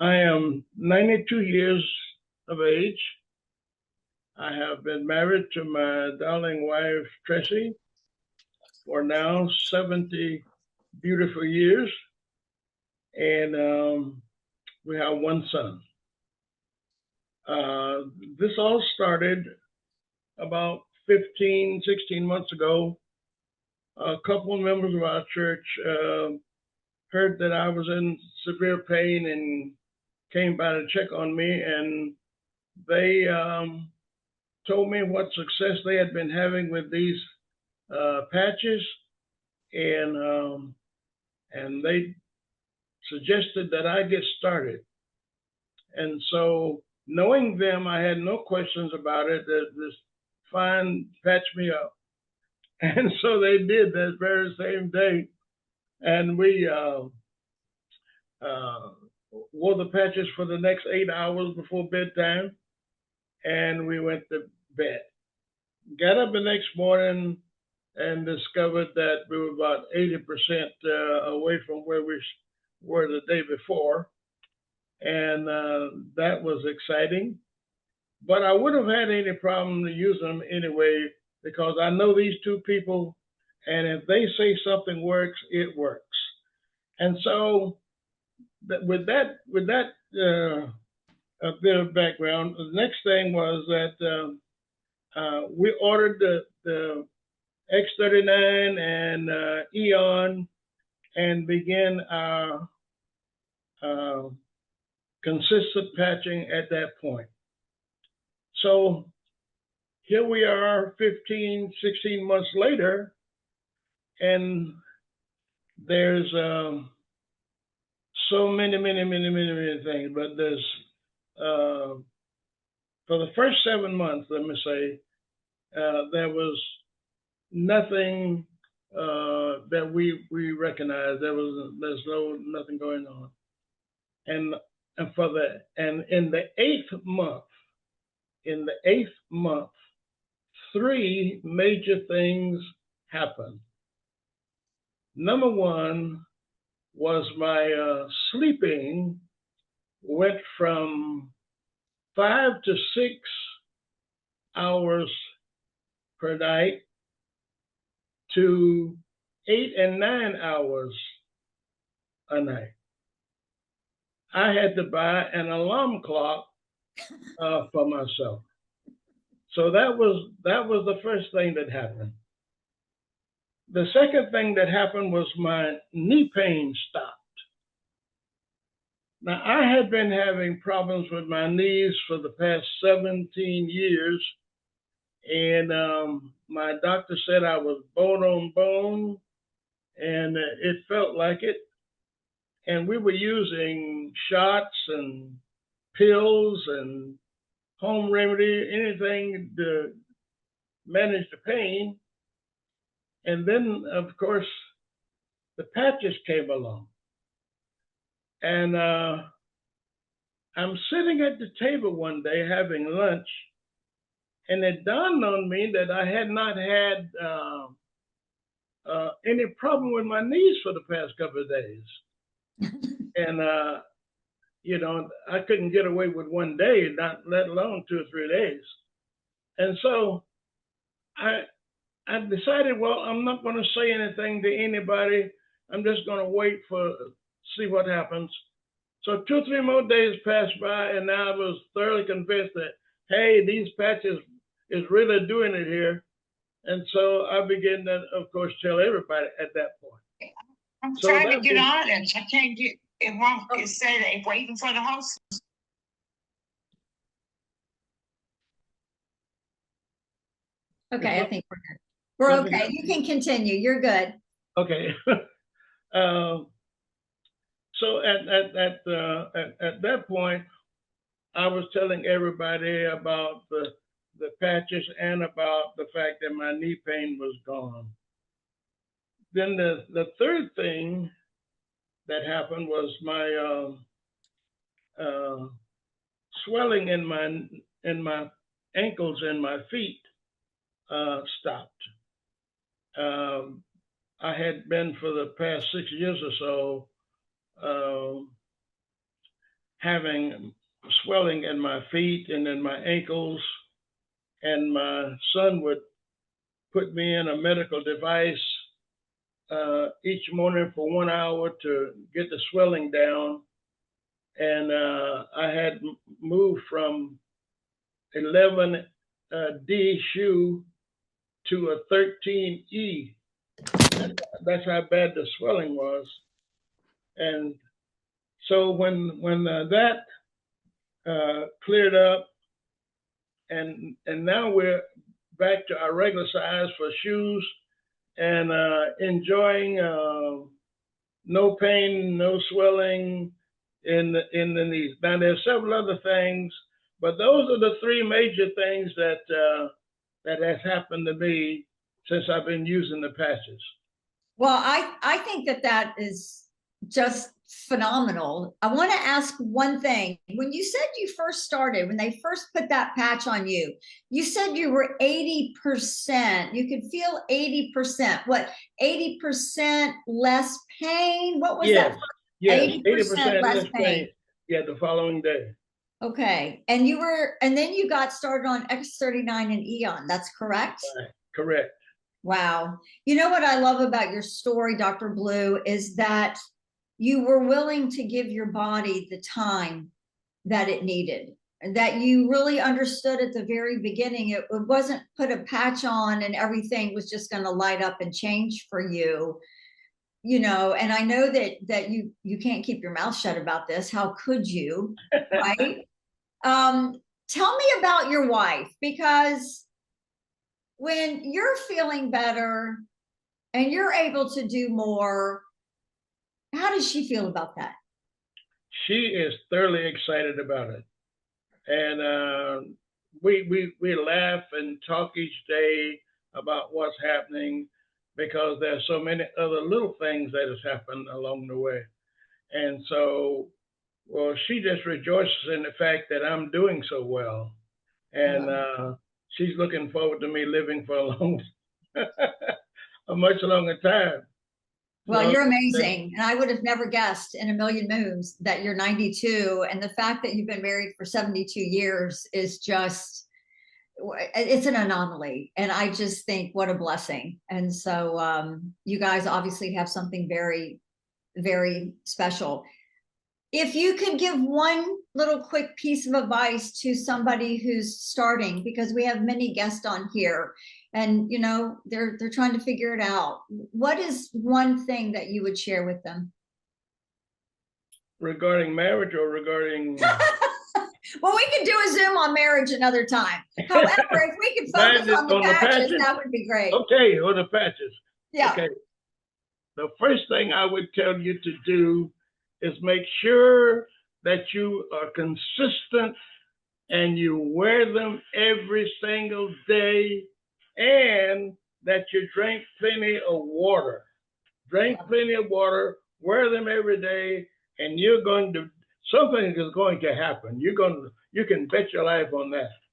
I am 92 years of age. I have been married to my darling wife, Tracy, for now 70 beautiful years. And we have one son. This all started about 15, 16 months ago. A couple of members of our church heard that I was in severe pain and came by to check on me, and they told me what success they had been having with these patches, and they suggested that I get started. And so, knowing them, I had no questions about it. That this fine patch me up, and so they did that very same day, and we wore the patches for the next 8 hours before bedtime, and we went to bed. Got up the next morning and discovered that we were about 80% away from where we were the day before, and that was exciting. But I wouldn't have had any problem to use them anyway because I know these two people, and if they say something works, it works. And so, with that a bit of background, the next thing was that we ordered the X39 and Aeon and began our consistent patching at that point. So here we are 15, 16 months later, and there's so many things, but there's, for the first 7 months, let me say, there was nothing that we recognized. There's nothing going on. And in the eighth month, three major things happened. Number one was my sleeping went from 5 to 6 hours per night to 8 and 9 hours a night. I had to buy an alarm clock for myself. So that was the first thing that happened. The second thing that happened was my knee pain stopped. Now, I had been having problems with my knees for the past 17 years, and my doctor said I was bone on bone, and it felt like it. And we were using shots and pills and home remedy, anything to manage the pain. And then, of course, the patches came along. And I'm sitting at the table one day having lunch, and it dawned on me that I had not had any problem with my knees for the past couple of days. And, I couldn't get away with one day, not let alone 2 or 3 days. And so I decided, well, I'm not going to say anything to anybody. I'm just going to wait see what happens. So 2 or 3 more days passed by, and now I was thoroughly convinced that, hey, these patches is really doing it here. And so I began to, of course, tell everybody at that point. I'm trying to get on it. I can't get it. It said they're waiting for the host. Okay, I think we're good. We're okay. You can continue. You're good. Okay. So at that point, I was telling everybody about the patches and about the fact that my knee pain was gone. Then the third thing that happened was my swelling in my ankles and my feet stopped. I had been for the past 6 years or so having swelling in my feet and in my ankles, and my son would put me in a medical device each morning for 1 hour to get the swelling down. And I had moved from 11D shoe to a 13E. That's how bad the swelling was. And so when that cleared up, and now we're back to our regular size for shoes, and enjoying no pain, no swelling in the knees. Now there's several other things, but those are the three major things that that has happened to me since I've been using the patches. Well, I think that is just phenomenal. I want to ask one thing. When you said you first started, when they first put that patch on you, you said you were 80%. You could feel 80%. What, 80% less pain? What was that? Yes, 80% less pain. Yeah, the following day. Okay. And then you got started on X39 and Aeon. That's correct? Right. Correct. Wow. You know what I love about your story, Dr. Blue, is that you were willing to give your body the time that it needed, that you really understood at the very beginning. It wasn't put a patch on and everything was just going to light up and change for you. You know, and I know that you can't keep your mouth shut about this. How could you? Right? Tell me about your wife, because when you're feeling better and you're able to do more, how does she feel about that? She is thoroughly excited about it. And we laugh and talk each day about what's happening, because there's so many other little things that has happened along the way. And so, well, she just rejoices in the fact that I'm doing so well. And she's looking forward to me living for a much longer time. Well, you're amazing. And I would have never guessed in a million moons that you're 92. And the fact that you've been married for 72 years is just, it's an anomaly. And I just think what a blessing. And so you guys obviously have something very, very special. If you could give one little quick piece of advice to somebody who's starting, because we have many guests on here and, you know, they're trying to figure it out. What is one thing that you would share with them? Regarding marriage or regarding? Well, we can do a Zoom on marriage another time. However, if we could focus on the patches, that would be great. Okay, on the patches. Yeah. Okay. The first thing I would tell you to do is make sure that you are consistent and you wear them every single day, and that you drink plenty of water. Drink plenty of water, wear them every day, and something is going to happen. You can bet your life on that.